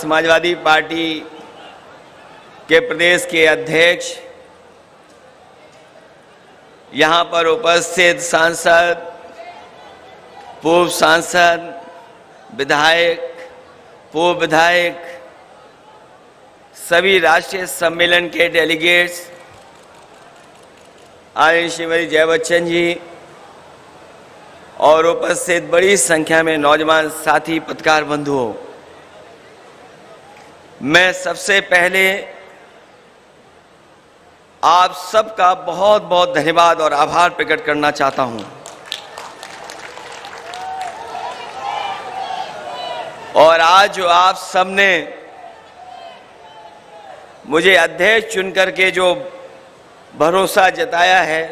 Samajwadi party के प्रदेश के अध्यक्ष, यहाँ पर उपस्थित सांसद, पूर्व सांसद, विधायक, पूर्व विधायक, सभी राष्ट्रीय सम्मेलन के डेलीगेट्स, आदरणीय श्रीमती जया बच्चन जी और उपस्थित बड़ी संख्या में नौजवान साथी पत्रकार बंधुओं, मैं सबसे पहले आप सबका बहुत बहुत धन्यवाद और आभार प्रकट करना चाहता हूं। और आज जो आप सबने मुझे अध्यक्ष चुनकर के जो भरोसा जताया है,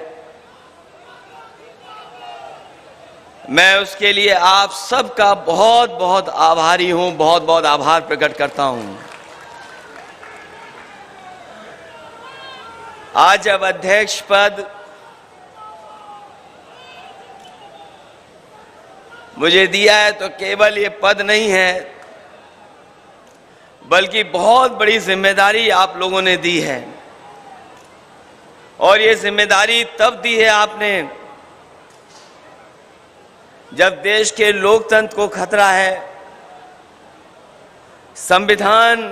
मैं उसके लिए आप सबका बहुत बहुत आभारी हूं, बहुत बहुत आभार प्रकट करता हूं। आज जब अध्यक्ष पद मुझे दिया है तो केवल ये पद नहीं है, बल्कि बहुत बड़ी जिम्मेदारी आप लोगों ने दी है। और ये जिम्मेदारी तब दी है आपने जब देश के लोकतंत्र को खतरा है, संविधान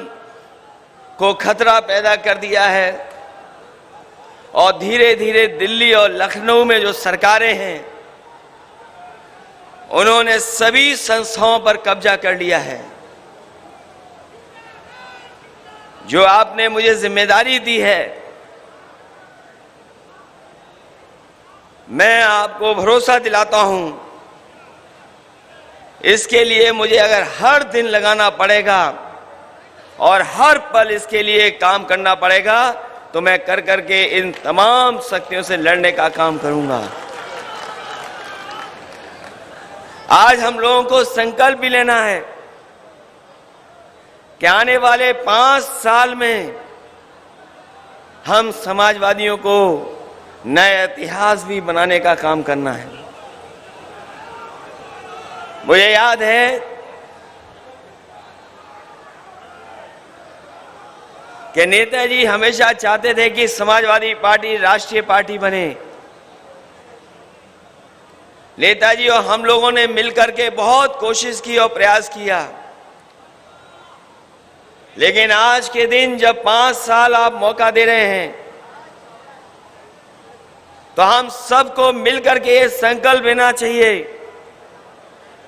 को खतरा पैदा कर दिया है और धीरे धीरे दिल्ली और लखनऊ में जो सरकारें हैं उन्होंने सभी संस्थाओं पर कब्जा कर लिया है। जो आपने मुझे जिम्मेदारी दी है, मैं आपको भरोसा दिलाता हूं, इसके लिए मुझे अगर हर दिन लगाना पड़ेगा और हर पल इसके लिए काम करना पड़ेगा तो मैं कर करके इन तमाम शक्तियों से लड़ने का काम करूंगा। आज हम लोगों को संकल्प भी लेना है कि आने वाले 5 साल में हम समाजवादियों को नया इतिहास भी बनाने का काम करना है। मुझे याद है कि नेताजी हमेशा चाहते थे कि समाजवादी पार्टी राष्ट्रीय पार्टी बने। नेताजी और हम लोगों ने मिलकर के बहुत कोशिश की और प्रयास किया, लेकिन आज के दिन जब 5 साल आप मौका दे रहे हैं तो हम सबको मिलकर के ये संकल्प लेना चाहिए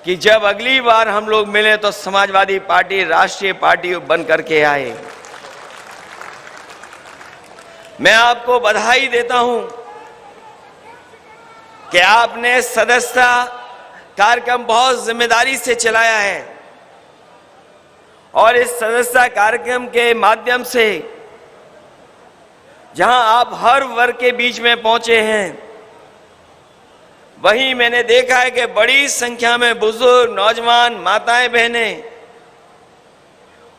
कि जब अगली बार हम लोग मिलें तो समाजवादी पार्टी राष्ट्रीय पार्टी बन करके आए। मैं आपको बधाई देता हूं कि आपने सदस्यता कार्यक्रम बहुत जिम्मेदारी से चलाया है और इस सदस्यता कार्यक्रम के माध्यम से जहां आप हर वर्ग के बीच में पहुंचे हैं, वहीं मैंने देखा है कि बड़ी संख्या में बुजुर्ग, नौजवान, माताएं, बहनें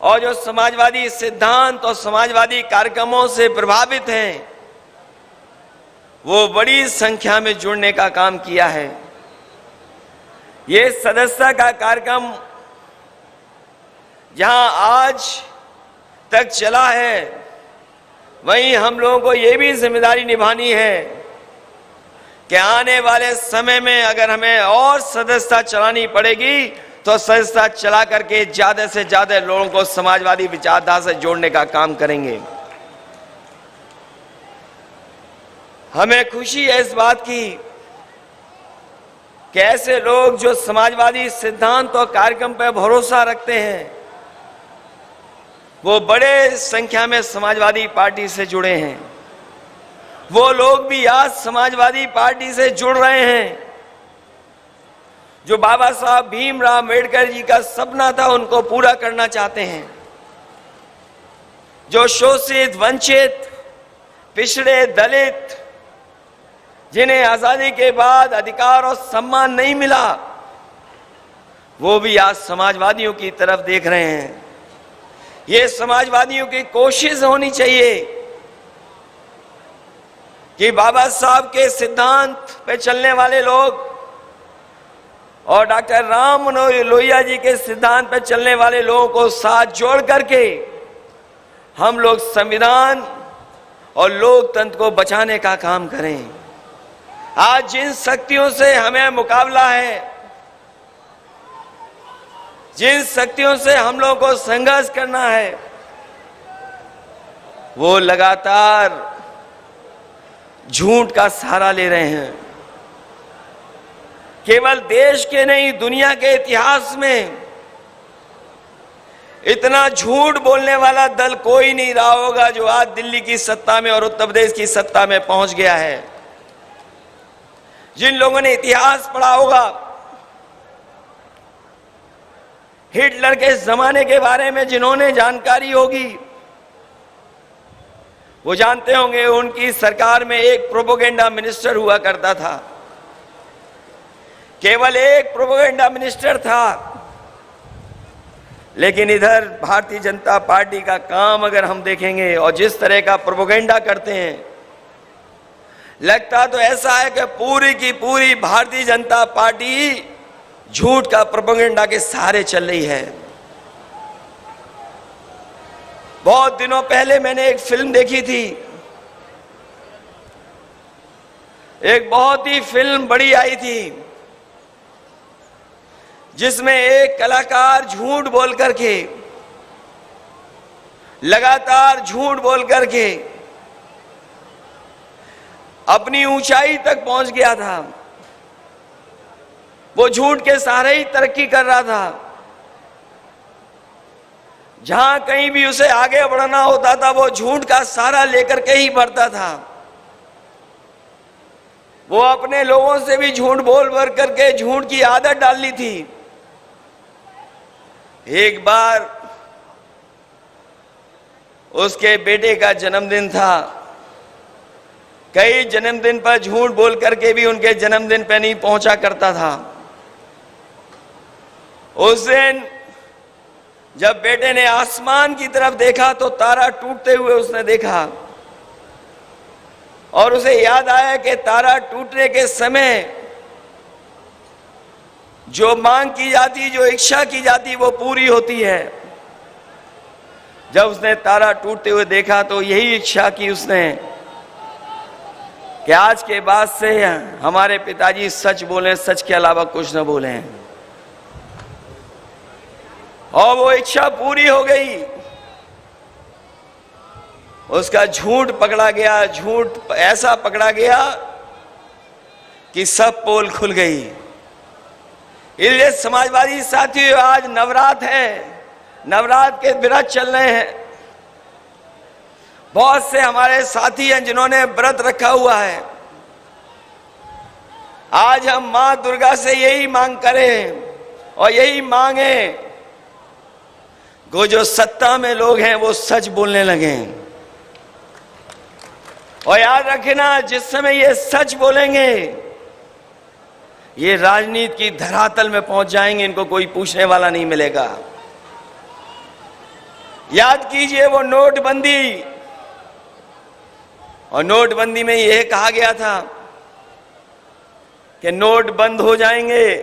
और जो समाजवादी सिद्धांत और समाजवादी कार्यक्रमों से प्रभावित हैं, वो बड़ी संख्या में जुड़ने का काम किया है। ये सदस्यता का कार्यक्रम जहां आज तक चला है, वहीं हम लोगों को ये भी जिम्मेदारी निभानी है कि आने वाले समय में अगर हमें और सदस्यता चलानी पड़ेगी तो सदस्यता चला करके ज्यादा से ज्यादा लोगों को समाजवादी विचारधारा से जोड़ने का काम करेंगे। हमें खुशी है इस बात की कि ऐसे लोग जो समाजवादी सिद्धांत और कार्यक्रम पर भरोसा रखते हैं, वो बड़े संख्या में समाजवादी पार्टी से जुड़े हैं। वो लोग भी आज समाजवादी पार्टी से जुड़ रहे हैं। जो बाबा साहब भीमराव अम्बेडकर जी का सपना था उनको पूरा करना चाहते हैं। जो शोषित, वंचित, पिछड़े, दलित, जिन्हें आजादी के बाद अधिकार और सम्मान नहीं मिला, वो भी आज समाजवादियों की तरफ देख रहे हैं। ये समाजवादियों की कोशिश होनी चाहिए कि बाबा साहब के सिद्धांत पे चलने वाले लोग और डॉक्टर राम मनोहर लोहिया जी के सिद्धांत पर चलने वाले लोगों को साथ जोड़ करके हम लोग संविधान और लोकतंत्र को बचाने का काम करें। आज जिन शक्तियों से हमें मुकाबला है, जिन शक्तियों से हम लोगों को संघर्ष करना है, वो लगातार झूठ का सहारा ले रहे हैं। केवल देश के नहीं, दुनिया के इतिहास में इतना झूठ बोलने वाला दल कोई नहीं रहा होगा जो आज दिल्ली की सत्ता में और उत्तर प्रदेश की सत्ता में पहुंच गया है। जिन लोगों ने इतिहास पढ़ा होगा, हिटलर के जमाने के बारे में जिन्होंने जानकारी होगी, वो जानते होंगे उनकी सरकार में एक प्रोपेगेंडा मिनिस्टर हुआ करता था। केवल एक प्रोपेगेंडा मिनिस्टर था। लेकिन इधर भारतीय जनता पार्टी का काम अगर हम देखेंगे और जिस तरह का प्रोपेगेंडा करते हैं, लगता तो ऐसा है कि पूरी की पूरी भारतीय जनता पार्टी झूठ का प्रोपेगेंडा के सहारे चल रही है। बहुत दिनों पहले मैंने एक फिल्म देखी थी, एक बहुत ही फिल्म बड़ी आई थी, जिसमें एक कलाकार झूठ बोल करके, लगातार झूठ बोल करके अपनी ऊंचाई तक पहुंच गया था। वो झूठ के सहारे ही तरक्की कर रहा था। जहां कहीं भी उसे आगे बढ़ना होता था, वो झूठ का सहारा लेकर के ही बढ़ता था। वो अपने लोगों से भी झूठ बोल बोल करके झूठ की आदत डाल ली थी। एक बार उसके बेटे का जन्मदिन था। कई जन्मदिन पर झूठ बोल करके भी उनके जन्मदिन पर नहीं पहुंचा करता था। उस दिन जब बेटे ने आसमान की तरफ देखा तो तारा टूटते हुए उसने देखा, और उसे याद आया कि तारा टूटने के समय जो मांग की जाती, जो इच्छा की जाती, वो पूरी होती है। जब उसने तारा टूटते हुए देखा तो यही इच्छा की उसने कि आज के बाद से हमारे पिताजी सच बोलें, सच के अलावा कुछ न बोलें। और वो इच्छा पूरी हो गई। उसका झूठ पकड़ा गया, झूठ ऐसा पकड़ा गया कि सब पोल खुल गई। इसलिए समाजवादी साथियों, आज नवरात्र है, नवरात्र के व्रत चल रहे हैं। बहुत से हमारे साथी हैं जिन्होंने व्रत रखा हुआ है। आज हम मां दुर्गा से यही मांग करें और यही मांगे, वो जो सत्ता में लोग हैं वो सच बोलने लगे। और याद रखना, जिस समय ये सच बोलेंगे, ये राजनीति की धरातल में पहुंच जाएंगे, इनको कोई पूछने वाला नहीं मिलेगा। याद कीजिए वो नोटबंदी, और नोटबंदी में यह कहा गया था कि नोट बंद हो जाएंगे,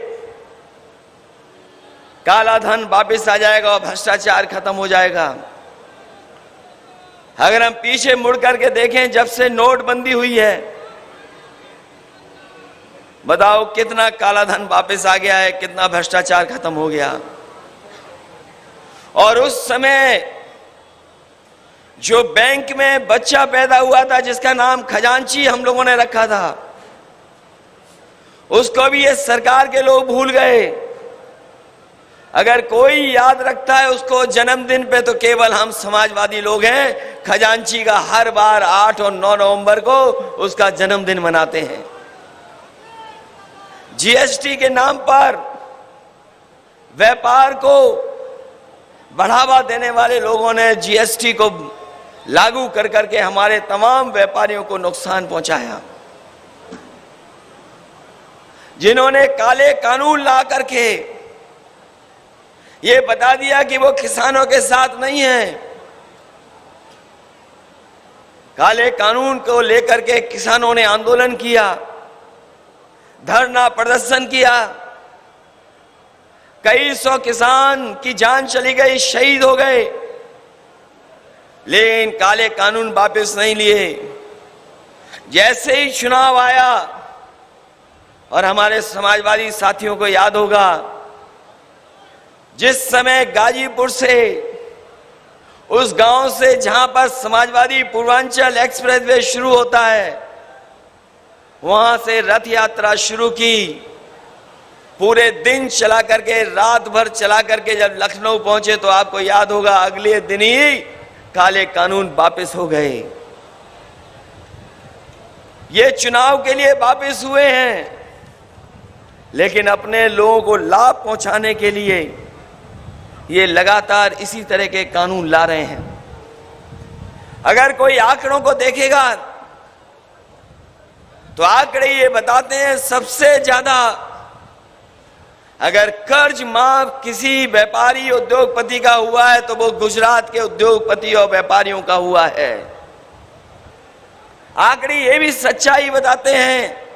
काला धन वापस आ जाएगा और भ्रष्टाचार खत्म हो जाएगा। अगर हम पीछे मुड़ करके देखें, जब से नोटबंदी हुई है, बताओ कितना काला धन वापस आ गया है, कितना भ्रष्टाचार खत्म हो गया। और उस समय जो बैंक में बच्चा पैदा हुआ था जिसका नाम खजांची हम लोगों ने रखा था, उसको भी ये सरकार के लोग भूल गए। अगर कोई याद रखता है उसको जन्मदिन पे, तो केवल हम समाजवादी लोग हैं। खजांची का हर बार 8 और 9 नवंबर को उसका जन्मदिन मनाते हैं। जीएसटी के नाम पर व्यापार को बढ़ावा देने वाले लोगों ने जीएसटी को लागू कर करके हमारे तमाम व्यापारियों को नुकसान पहुंचाया। जिन्होंने काले कानून ला करके ये बता दिया कि वो किसानों के साथ नहीं है, काले कानून को लेकर के किसानों ने आंदोलन किया, धरना प्रदर्शन किया, कई सौ किसान की जान चली गई, शहीद हो गए, लेकिन काले कानून वापस नहीं लिए। जैसे ही चुनाव आया, और हमारे समाजवादी साथियों को याद होगा, जिस समय गाजीपुर से, उस गांव से जहां पर समाजवादी पूर्वांचल एक्सप्रेसवे शुरू होता है, वहां से रथ यात्रा शुरू की। पूरे दिन चला करके, रात भर चला करके जब लखनऊ पहुंचे तो आपको याद होगा अगले दिन ही काले कानून वापस हो गए। ये चुनाव के लिए वापस हुए हैं, लेकिन अपने लोगों को लाभ पहुंचाने के लिए ये लगातार इसी तरह के कानून ला रहे हैं। अगर कोई आंकड़ों को देखेगा तो आंकड़े ये बताते हैं सबसे ज्यादा अगर कर्ज माफ किसी व्यापारी उद्योगपति का हुआ है तो वो गुजरात के उद्योगपति और व्यापारियों का हुआ है। आंकड़े ये भी सच्चाई बताते हैं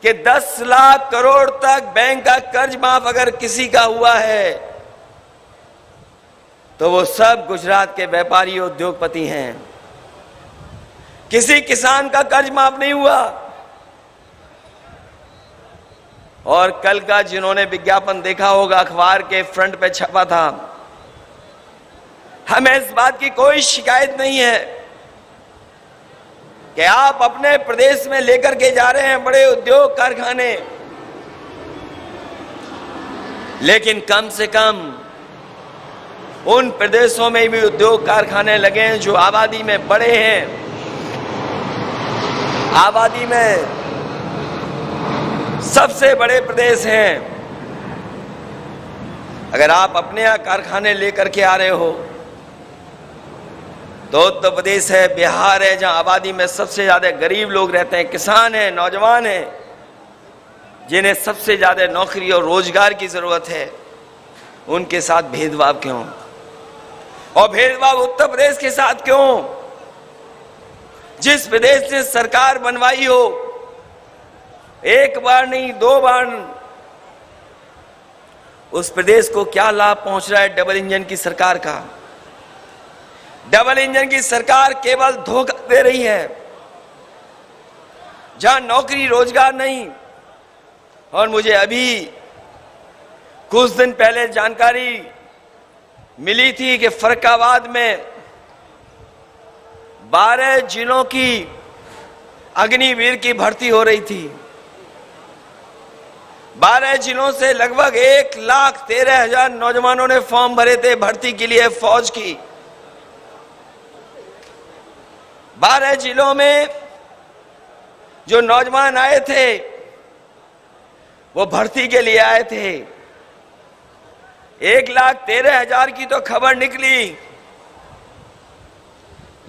कि 10 लाख करोड़ तक बैंक का कर्ज माफ अगर किसी का हुआ है तो वो सब गुजरात के व्यापारी उद्योगपति हैं। किसी किसान का कर्ज माफ नहीं हुआ। और कल का जिन्होंने विज्ञापन देखा होगा, अखबार के फ्रंट पे छपा था, हमें इस बात की कोई शिकायत नहीं है कि आप अपने प्रदेश में लेकर के जा रहे हैं बड़े उद्योग कारखाने, लेकिन कम से कम उन प्रदेशों में भी उद्योग कारखाने लगे हैं जो आबादी में बड़े हैं, आबादी में सबसे बड़े प्रदेश हैं। अगर आप अपने यहां कारखाने लेकर के आ रहे हो तो उत्तर प्रदेश है, बिहार है, जहां आबादी में सबसे ज्यादा गरीब लोग रहते हैं, किसान हैं, नौजवान हैं, जिन्हें सबसे ज्यादा नौकरी और रोजगार की जरूरत है, उनके साथ भेदभाव क्यों? और भेदभाव उत्तर प्रदेश के साथ क्यों? जिस प्रदेश ने सरकार बनवाई हो, एक बार नहीं 2 बार, उस प्रदेश को क्या लाभ पहुंच रहा है डबल इंजन की सरकार का? डबल इंजन की सरकार केवल धोखा दे रही है। जहां नौकरी रोजगार नहीं, और मुझे अभी कुछ दिन पहले जानकारी मिली थी कि फर्रुखाबाद में 12 जिलों की अग्निवीर की भर्ती हो रही थी। 12 जिलों से लगभग 1,13,000 नौजवानों ने फॉर्म भरे थे भर्ती के लिए फौज की। 12 जिलों में जो नौजवान आए थे वो भर्ती के लिए आए थे। 1,13,000 की तो खबर निकली,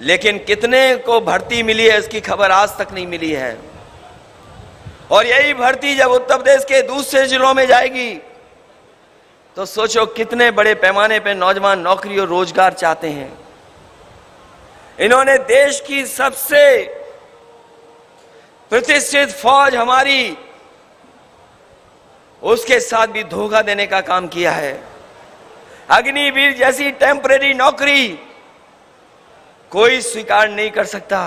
लेकिन कितने को भर्ती मिली है इसकी खबर आज तक नहीं मिली है। और यही भर्ती जब उत्तर प्रदेश के दूसरे जिलों में जाएगी तो सोचो कितने बड़े पैमाने पर नौजवान नौकरी और रोजगार चाहते हैं। इन्होंने देश की सबसे प्रतिष्ठित फौज हमारी, उसके साथ भी धोखा देने का काम किया है। अग्निवीर जैसी टेम्परेरी नौकरी कोई स्वीकार नहीं कर सकता,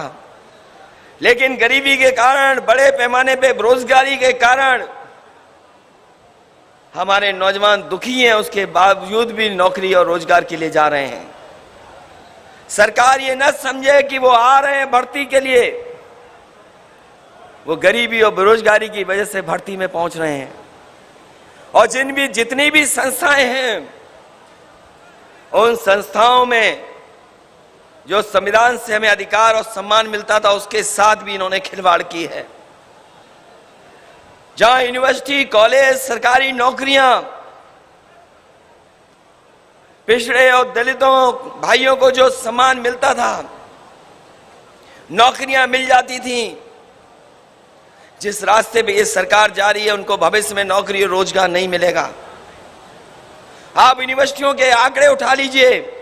लेकिन गरीबी के कारण, बड़े पैमाने पे बेरोजगारी के कारण हमारे नौजवान दुखी हैं, उसके बावजूद भी नौकरी और रोजगार के लिए जा रहे हैं। सरकार ये न समझे कि वो आ रहे हैं भर्ती के लिए, वो गरीबी और बेरोजगारी की वजह से भर्ती में पहुंच रहे हैं। और जितनी भी संस्थाएं हैं, उन संस्थाओं में जो संविधान से हमें अधिकार और सम्मान मिलता था उसके साथ भी इन्होंने खिलवाड़ की है। जहां यूनिवर्सिटी, कॉलेज, सरकारी नौकरियां पिछड़े और दलितों भाइयों को जो सम्मान मिलता था, नौकरियां मिल जाती थी, जिस रास्ते पे ये सरकार जा रही है उनको भविष्य में नौकरी और रोजगार नहीं मिलेगा। आप यूनिवर्सिटियों के आंकड़े उठा लीजिए,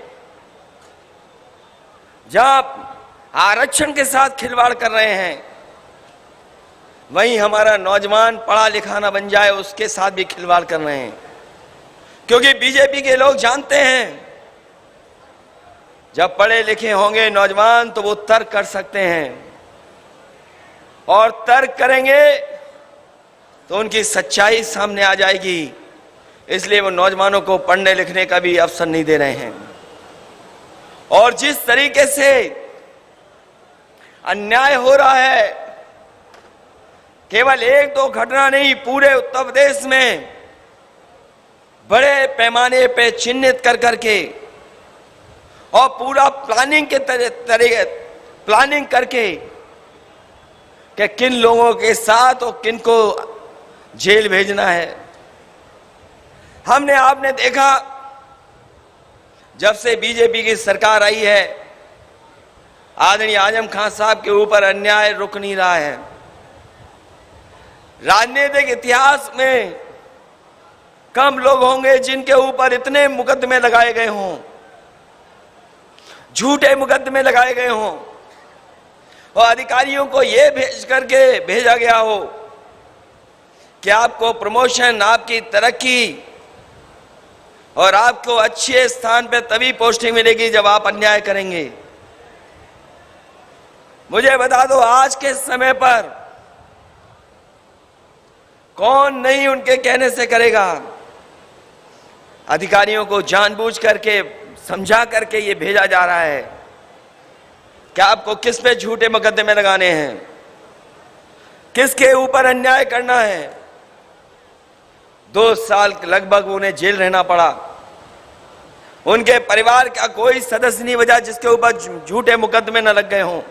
जहां आरक्षण के साथ खिलवाड़ कर रहे हैं, वहीं हमारा नौजवान पढ़ा लिखा ना बन जाए, उसके साथ भी खिलवाड़ कर रहे हैं। क्योंकि बीजेपी के लोग जानते हैं जब पढ़े लिखे होंगे नौजवान तो वो तर्क कर सकते हैं, और तर्क करेंगे तो उनकी सच्चाई सामने आ जाएगी। इसलिए वो नौजवानों को पढ़ने लिखने का भी अवसर नहीं दे रहे हैं। और जिस तरीके से अन्याय हो रहा है, केवल एक दो घटना नहीं, पूरे उत्तर प्रदेश में बड़े पैमाने पे चिन्हित कर करके और पूरा प्लानिंग के तरीके प्लानिंग करके कि किन लोगों के साथ और किन को जेल भेजना है। हमने आपने देखा जब से बीजेपी की सरकार आई है, आदरणीय आजम खान साहब के ऊपर अन्याय रुक नहीं रहा है। राजनीतिक इतिहास में कम लोग होंगे जिनके ऊपर इतने मुकदमे लगाए गए हों, झूठे मुकदमे लगाए गए हों, और अधिकारियों को यह भेज करके भेजा गया हो कि आपको प्रमोशन, आपकी तरक्की और आपको अच्छे स्थान पे तभी पोस्टिंग मिलेगी जब आप अन्याय करेंगे। मुझे बता दो, आज के समय पर कौन नहीं उनके कहने से करेगा। अधिकारियों को जानबूझ करके समझा करके ये भेजा जा रहा है कि आपको किस पे झूठे मुकदमे लगाने हैं, किसके ऊपर अन्याय करना है। 2 साल लगभग उन्हें जेल रहना पड़ा। उनके परिवार का कोई सदस्य नहीं बचा जिसके ऊपर झूठे मुकदमे न लग गए हों।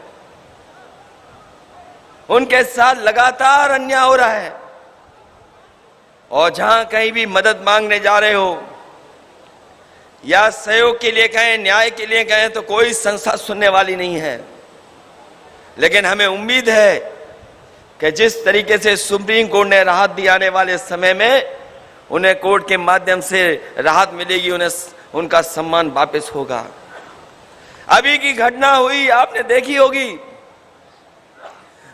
उनके साथ लगातार अन्याय हो रहा है, और जहां कहीं भी मदद मांगने जा रहे हो या सहयोग के लिए कहें, न्याय के लिए कहें, तो कोई संस्था सुनने वाली नहीं है। लेकिन हमें उम्मीद है कि जिस तरीके से सुप्रीम कोर्ट ने राहत दी, आने वाले समय में उन्हें कोर्ट के माध्यम से राहत मिलेगी, उन्हें उनका सम्मान वापस होगा। अभी की घटना हुई, आपने देखी होगी,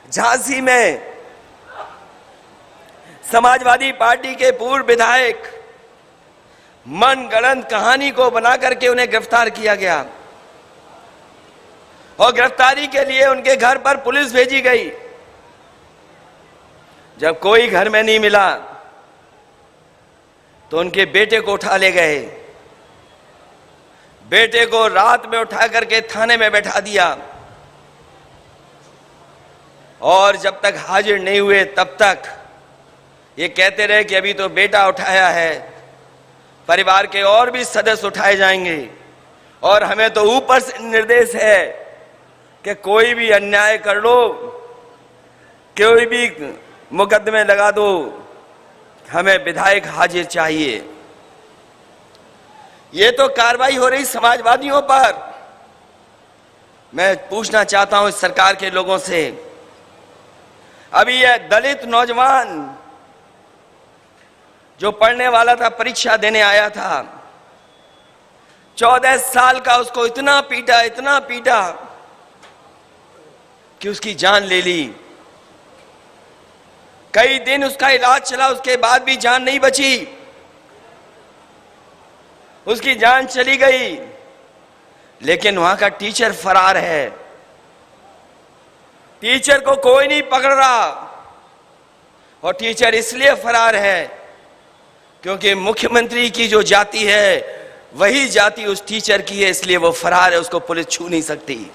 झांसी में समाजवादी पार्टी के पूर्व विधायक मनगढ़ंत कहानी को बना करके उन्हें गिरफ्तार किया गया, और गिरफ्तारी के लिए उनके घर पर पुलिस भेजी गई। जब कोई घर में नहीं मिला तो उनके बेटे को उठा ले गए। बेटे को रात में उठा करके थाने में बैठा दिया, और जब तक हाजिर नहीं हुए तब तक ये कहते रहे कि अभी तो बेटा उठाया है, परिवार के और भी सदस्य उठाए जाएंगे, और हमें तो ऊपर से निर्देश है कि कोई भी अन्याय कर लो, कोई भी मुकदमे लगा दो, हमें विधायक हाजिर चाहिए। ये तो कार्रवाई हो रही समाजवादियों पर। मैं पूछना चाहता हूं इस सरकार के लोगों से, अभी यह दलित नौजवान जो पढ़ने वाला था, परीक्षा देने आया था, 14 साल का, उसको इतना पीटा कि उसकी जान ले ली। कई दिन उसका इलाज चला, उसके बाद भी जान नहीं बची, उसकी जान चली गई। लेकिन वहां का टीचर फरार है, टीचर को कोई नहीं पकड़ रहा, और टीचर इसलिए फरार है क्योंकि मुख्यमंत्री की जो जाति है वही जाति उस टीचर की है, इसलिए वो फरार है, उसको पुलिस छू नहीं सकती।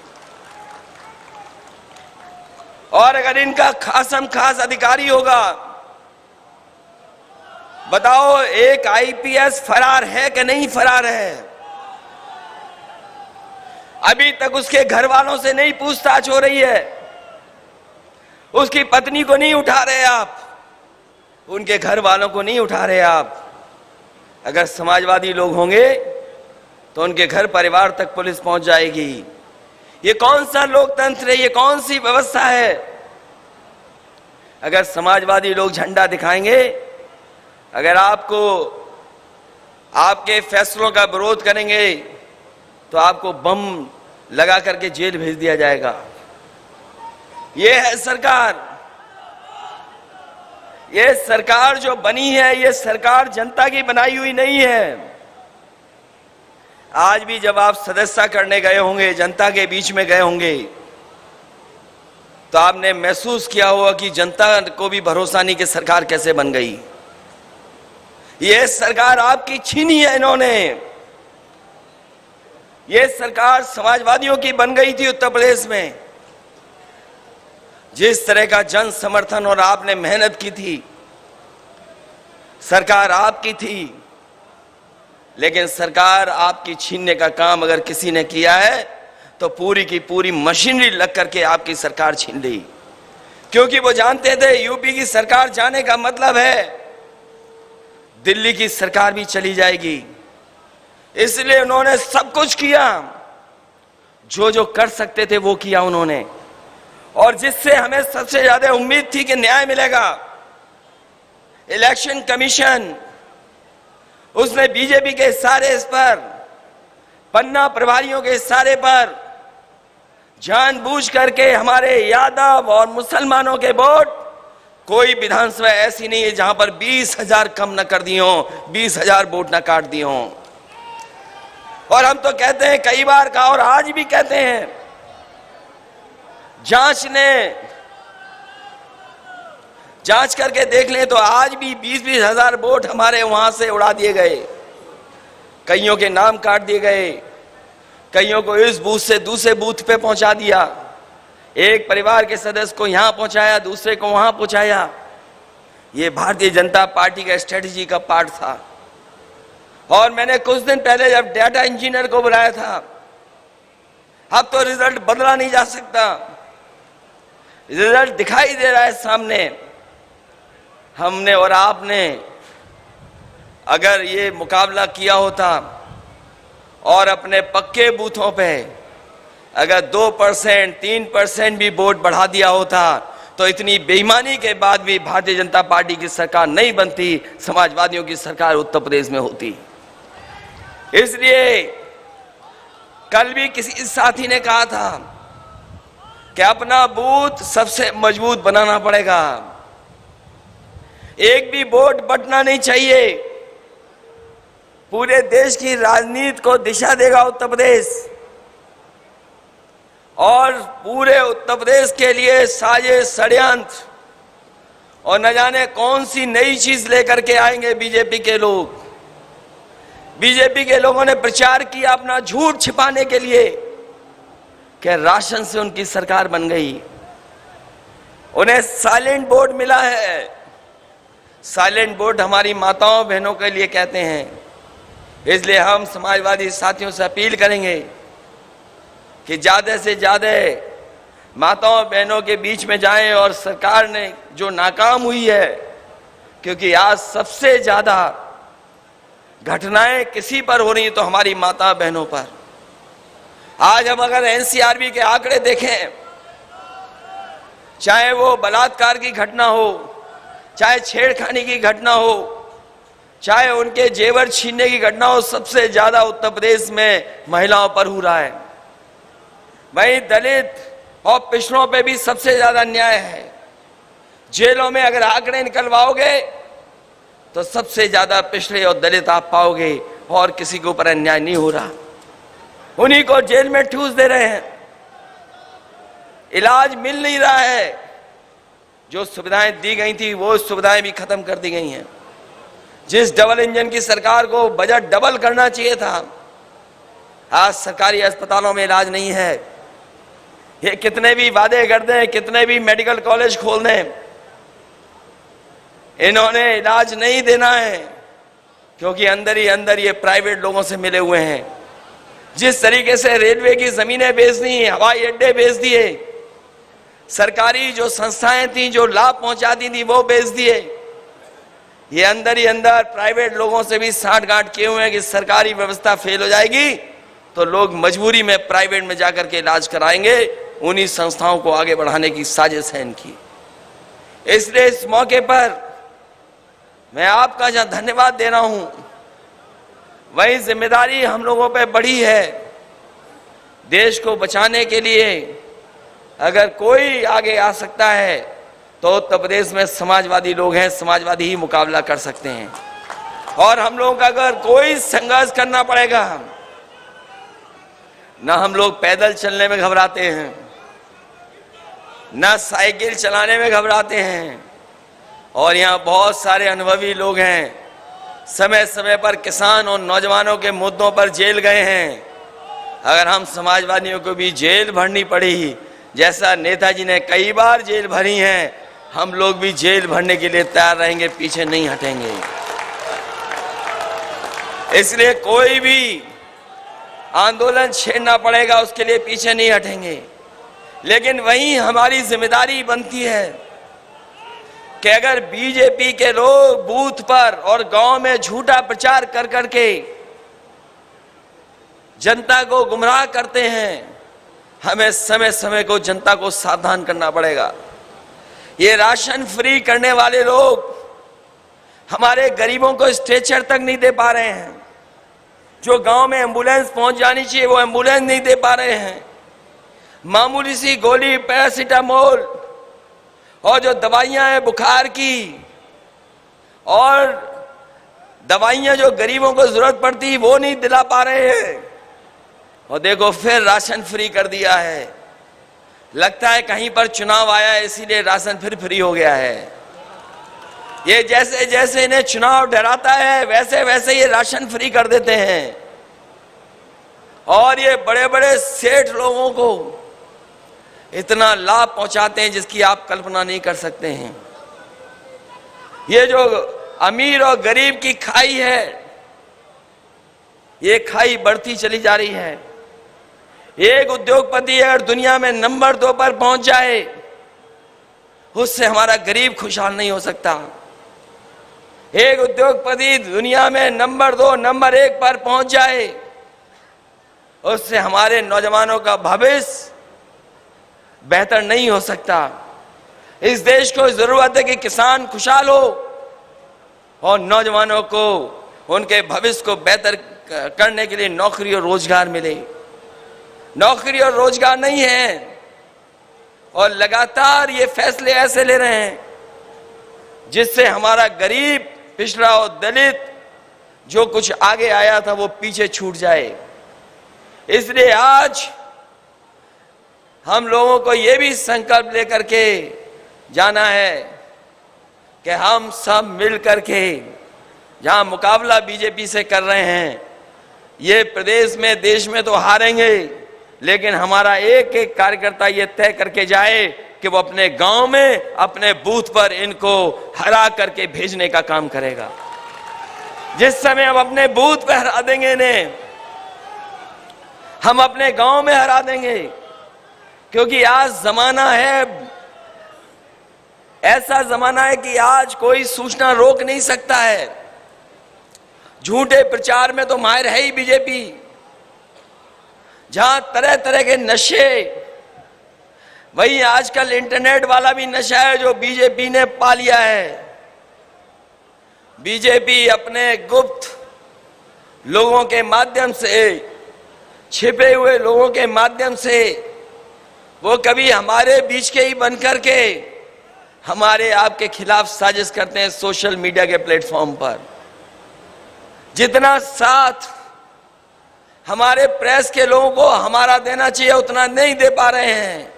और अगर इनका खासम खास अधिकारी होगा, बताओ एक आईपीएस फरार है कि नहीं फरार है? अभी तक उसके घर वालों से नहीं पूछताछ हो रही है, उसकी पत्नी को नहीं उठा रहे आप, उनके घर वालों को नहीं उठा रहे आप। अगर समाजवादी लोग होंगे तो उनके घर परिवार तक पुलिस पहुंच जाएगी। ये कौन सा लोकतंत्र है? ये कौन सी व्यवस्था है? अगर समाजवादी लोग झंडा दिखाएंगे, अगर आपको आपके फैसलों का विरोध करेंगे तो आपको बम लगा करके जेल भेज दिया जाएगा। ये है सरकार, ये सरकार जो बनी है, ये सरकार जनता की बनाई हुई नहीं है। आज भी जब आप सदस्यता करने गए होंगे, जनता के बीच में गए होंगे, तो आपने महसूस किया होगा कि जनता को भी भरोसा नहीं कि सरकार कैसे बन गई। ये सरकार आपकी छीनी है इन्होंने। ये सरकार समाजवादियों की बन गई थी उत्तर प्रदेश में। जिस तरह का जन समर्थन और आपने मेहनत की थी, सरकार आपकी थी, लेकिन सरकार आपकी छीनने का काम अगर किसी ने किया है तो पूरी की पूरी मशीनरी लग करके आपकी सरकार छीन ली। क्योंकि वो जानते थे यूपी की सरकार जाने का मतलब है दिल्ली की सरकार भी चली जाएगी। इसलिए उन्होंने सब कुछ किया, जो जो कर सकते थे वो किया उन्होंने। और जिससे हमें सबसे ज्यादा उम्मीद थी कि न्याय मिलेगा, इलेक्शन कमीशन, उसने बीजेपी के इशारे इस पर, पन्ना प्रभारियों के इशारे पर जानबूझ करके हमारे यादव और मुसलमानों के वोट, कोई विधानसभा ऐसी नहीं है जहां पर 20,000 कम न कर दिए हों, 20,000 वोट न काट दिए हों। और हम तो कहते हैं कई बार का, और आज भी कहते हैं, जांच करके देख लें तो आज भी 20-20 हजार वोट हमारे वहां से उड़ा दिए गए। कईयों के नाम काट दिए गए, कईयों को इस बूथ से दूसरे बूथ पे पहुंचा दिया, एक परिवार के सदस्य को यहां पहुंचाया, दूसरे को वहां पहुंचाया। ये भारतीय जनता पार्टी का स्ट्रेटेजी का पार्ट था। और मैंने कुछ दिन पहले जब डाटा इंजीनियर को बुलाया था, अब तो रिजल्ट बदला नहीं जा सकता, रिजल्ट दिखाई दे रहा है सामने। हमने और आपने अगर ये मुकाबला किया होता और अपने पक्के बूथों पे अगर 2%, 3% भी वोट बढ़ा दिया होता तो इतनी बेईमानी के बाद भी भारतीय जनता पार्टी की सरकार नहीं बनती, समाजवादियों की सरकार उत्तर प्रदेश में होती। इसलिए कल भी किसी साथी ने कहा था कि अपना बूथ सबसे मजबूत बनाना पड़ेगा, एक भी वोट बंटना नहीं चाहिए। पूरे देश की राजनीति को दिशा देगा उत्तर प्रदेश, और पूरे उत्तर प्रदेश के लिए साजिश, षड्यंत्र और न जाने कौन सी नई चीज लेकर के आएंगे बीजेपी के लोग। बीजेपी के लोगों ने प्रचार किया अपना झूठ छिपाने के लिए कि राशन से उनकी सरकार बन गई। उन्हें साइलेंट वोट मिला है। साइलेंट वोट हमारी माताओं बहनों के लिए कहते हैं। इसलिए हम समाजवादी साथियों से अपील करेंगे कि ज्यादा से ज्यादा माताओं बहनों के बीच में जाएं और सरकार ने जो नाकाम हुई है, क्योंकि आज सबसे ज्यादा घटनाएं किसी पर हो रही है तो हमारी माता बहनों पर। आज हम अगर एनसीआरबी के आंकड़े देखें, चाहे वो बलात्कार की घटना हो, चाहे छेड़खानी की घटना हो, चाहे उनके जेवर छीनने की घटना हो, सबसे ज्यादा उत्तर प्रदेश में महिलाओं पर हो रहा है। वहीं दलित और पिछड़ों पे भी सबसे ज्यादा अन्याय है। जेलों में अगर आंकड़े निकलवाओगे तो सबसे ज्यादा पिछड़े और दलित आप पाओगे, और किसी के ऊपर अन्याय नहीं हो रहा। उन्हीं को जेल में ठूस दे रहे हैं, इलाज मिल नहीं रहा है। जो सुविधाएं दी गई थी वो सुविधाएं भी खत्म कर दी गई हैं। जिस डबल इंजन की सरकार को बजट डबल करना चाहिए था, आज सरकारी अस्पतालों में इलाज नहीं है। ये कितने भी वादे कर दें, कितने भी मेडिकल कॉलेज खोल दें, इन्होंने इलाज नहीं देना है, क्योंकि अंदर ही अंदर ये प्राइवेट लोगों से मिले हुए हैं। जिस तरीके से रेलवे की जमीनें बेच दी, हवाई अड्डे बेच दिए, सरकारी जो संस्थाएं थी जो लाभ पहुंचाती थी वो बेच दिए। ये अंदर ही अंदर प्राइवेट लोगों से भी साठगांठ किए हुए हैं कि सरकारी व्यवस्था फेल हो जाएगी तो लोग मजबूरी में प्राइवेट में जाकर के इलाज कराएंगे। उन्हीं संस्थाओं को आगे बढ़ाने की साजिश है इनकी। इसलिए इस मौके पर मैं आपका जहां धन्यवाद दे रहा हूं, वही जिम्मेदारी हम लोगों पे बड़ी है। देश को बचाने के लिए अगर कोई आगे आ सकता है तो उत्तर प्रदेश में समाजवादी लोग हैं, समाजवादी ही मुकाबला कर सकते हैं। और हम लोगों का अगर कोई संघर्ष करना पड़ेगा, ना हम लोग पैदल चलने में घबराते हैं, ना साइकिल चलाने में घबराते हैं। और यहाँ बहुत सारे अनुभवी लोग हैं, समय समय पर किसान और नौजवानों के मुद्दों पर जेल गए हैं। अगर हम समाजवादियों को भी जेल भरनी पड़ी, जैसा नेताजी ने कई बार जेल भरी हैं, हम लोग भी जेल भरने के लिए तैयार रहेंगे, पीछे नहीं हटेंगे। इसलिए कोई भी आंदोलन छेड़ना पड़ेगा, उसके लिए पीछे नहीं हटेंगे। लेकिन वहीं हमारी जिम्मेदारी बनती है कि अगर बीजेपी के लोग बूथ पर और गांव में झूठा प्रचार कर करके जनता को गुमराह करते हैं, हमें समय समय को जनता को सावधान करना पड़ेगा। ये राशन फ्री करने वाले लोग हमारे गरीबों को स्ट्रेचर तक नहीं दे पा रहे हैं। जो गांव में एम्बुलेंस पहुंच जानी चाहिए वो एम्बुलेंस नहीं दे पा रहे हैं। मामूली सी गोली पैरासीटामोल और जो दवाइयां हैं बुखार की और दवाइयां जो गरीबों को जरूरत पड़ती वो नहीं दिला पा रहे हैं। और देखो फिर राशन फ्री कर दिया है। लगता है कहीं पर चुनाव आया है इसीलिए राशन फिर फ्री हो गया है। ये जैसे जैसे इन्हें चुनाव डराता है वैसे वैसे ये राशन फ्री कर देते हैं। और ये बड़े बड़े सेठ लोगों को इतना लाभ पहुंचाते हैं जिसकी आप कल्पना नहीं कर सकते हैं। ये जो अमीर और गरीब की खाई है, ये खाई बढ़ती चली जा रही है। एक उद्योगपति अगर दुनिया में नंबर 2 पर पहुंच जाए, उससे हमारा गरीब खुशहाल नहीं हो सकता। एक उद्योगपति दुनिया में नंबर 2, नंबर 1 पर पहुंच जाए, उससे हमारे नौजवानों का भविष्य बेहतर नहीं हो सकता। इस देश को जरूरत है कि किसान खुशहाल हो और नौजवानों को उनके भविष्य को बेहतर करने के लिए नौकरी और रोजगार मिले। नौकरी और रोजगार नहीं है और लगातार ये फैसले ऐसे ले रहे हैं जिससे हमारा गरीब, पिछड़ा और दलित जो कुछ आगे आया था वो पीछे छूट जाए। इसलिए आज हम लोगों को ये भी संकल्प लेकर के जाना है कि हम सब मिल करके जहां मुकाबला बीजेपी से कर रहे हैं, ये प्रदेश में देश में तो हारेंगे, लेकिन हमारा एक एक कार्यकर्ता ये तय करके जाए कि वो अपने गांव में अपने बूथ पर इनको हरा करके भेजने का काम करेगा। जिस समय हम अपने बूथ पर हरा देंगे इन्हें, हम अपने गांव में हरा देंगे। क्योंकि आज जमाना है, ऐसा जमाना है कि आज कोई सूचना रोक नहीं सकता है। झूठे प्रचार में तो माहिर है ही बीजेपी। जहां तरह तरह के नशे, वही आजकल इंटरनेट वाला भी नशा है जो बीजेपी ने पा लिया है। बीजेपी अपने गुप्त लोगों के माध्यम से, छिपे हुए लोगों के माध्यम से, वो कभी हमारे बीच के ही बनकर के हमारे आपके खिलाफ साजिश करते हैं सोशल मीडिया के प्लेटफॉर्म पर। जितना साथ हमारे प्रेस के लोगों को हमारा देना चाहिए उतना नहीं दे पा रहे हैं,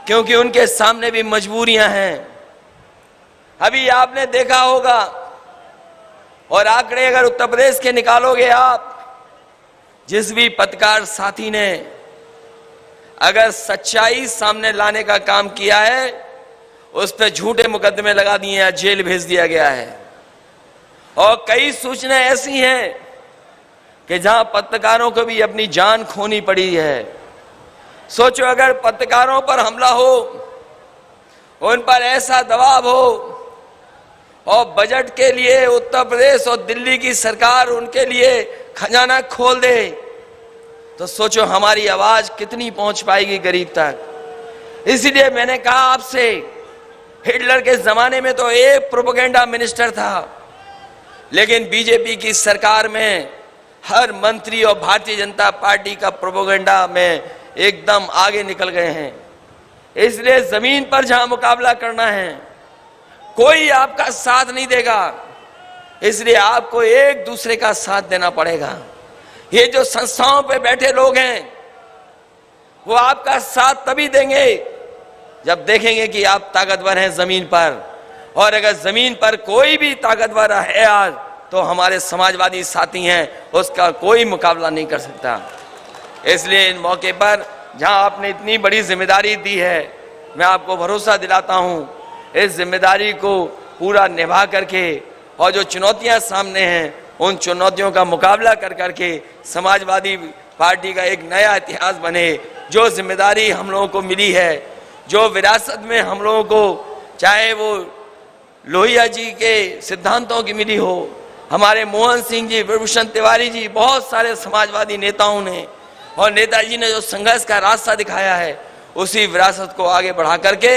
क्योंकि उनके सामने भी मजबूरियां हैं। अभी आपने देखा होगा, और आंकड़े अगर उत्तर प्रदेश के निकालोगे आप, जिस भी पत्रकार साथी ने अगर सच्चाई सामने लाने का काम किया है, उस पर झूठे मुकदमे लगा दिए या जेल भेज दिया गया है। और कई सूचनाएं ऐसी हैं कि जहां पत्रकारों को भी अपनी जान खोनी पड़ी है। सोचो अगर पत्रकारों पर हमला हो, उन पर ऐसा दबाव हो और बजट के लिए उत्तर प्रदेश और दिल्ली की सरकार उनके लिए खजाना खोल दे, तो सोचो हमारी आवाज कितनी पहुंच पाएगी गरीब तक। इसलिए मैंने कहा आपसे, हिटलर के जमाने में तो एक प्रोपेगेंडा मिनिस्टर था, लेकिन बीजेपी की सरकार में हर मंत्री और भारतीय जनता पार्टी का प्रोपेगेंडा में एकदम आगे निकल गए हैं। इसलिए जमीन पर जहां मुकाबला करना है, कोई आपका साथ नहीं देगा, इसलिए आपको एक दूसरे का साथ देना पड़ेगा। ये जो संस्थाओं पे बैठे लोग हैं वो आपका साथ तभी देंगे जब देखेंगे कि आप ताकतवर हैं जमीन पर, और अगर जमीन पर कोई भी ताकतवर है आज तो हमारे समाजवादी साथी हैं, उसका कोई मुकाबला नहीं कर सकता। इसलिए इन मौके पर जहां आपने इतनी बड़ी जिम्मेदारी दी है, मैं आपको भरोसा दिलाता हूं इस जिम्मेदारी को पूरा निभा करके और जो चुनौतियां सामने हैं उन चुनौतियों का मुकाबला कर करके समाजवादी पार्टी का एक नया इतिहास बने। जो जिम्मेदारी हम लोगों को मिली है, जो विरासत में हम लोगों को, चाहे वो लोहिया जी के सिद्धांतों की मिली हो, हमारे मोहन सिंह जी, विभूषण तिवारी जी, बहुत सारे समाजवादी नेताओं ने और नेताजी ने जो संघर्ष का रास्ता दिखाया है, उसी विरासत को आगे बढ़ा करके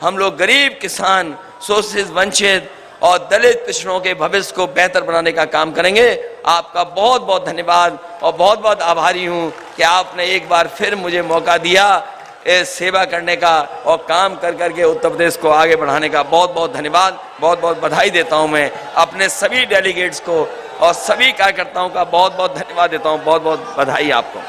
हम लोग गरीब, किसान, शोषित, वंचित और दलित पिछड़ों के भविष्य को बेहतर बनाने का काम करेंगे। आपका बहुत बहुत धन्यवाद और बहुत बहुत आभारी हूं कि आपने एक बार फिर मुझे मौका दिया इस सेवा करने का और काम कर करके उत्तर प्रदेश को आगे बढ़ाने का। बहुत बहुत धन्यवाद, बहुत बहुत बधाई देता हूं मैं अपने सभी डेलीगेट्स को और सभी कार्यकर्ताओं का बहुत बहुत धन्यवाद देता हूं। बहुत बहुत बधाई आपको।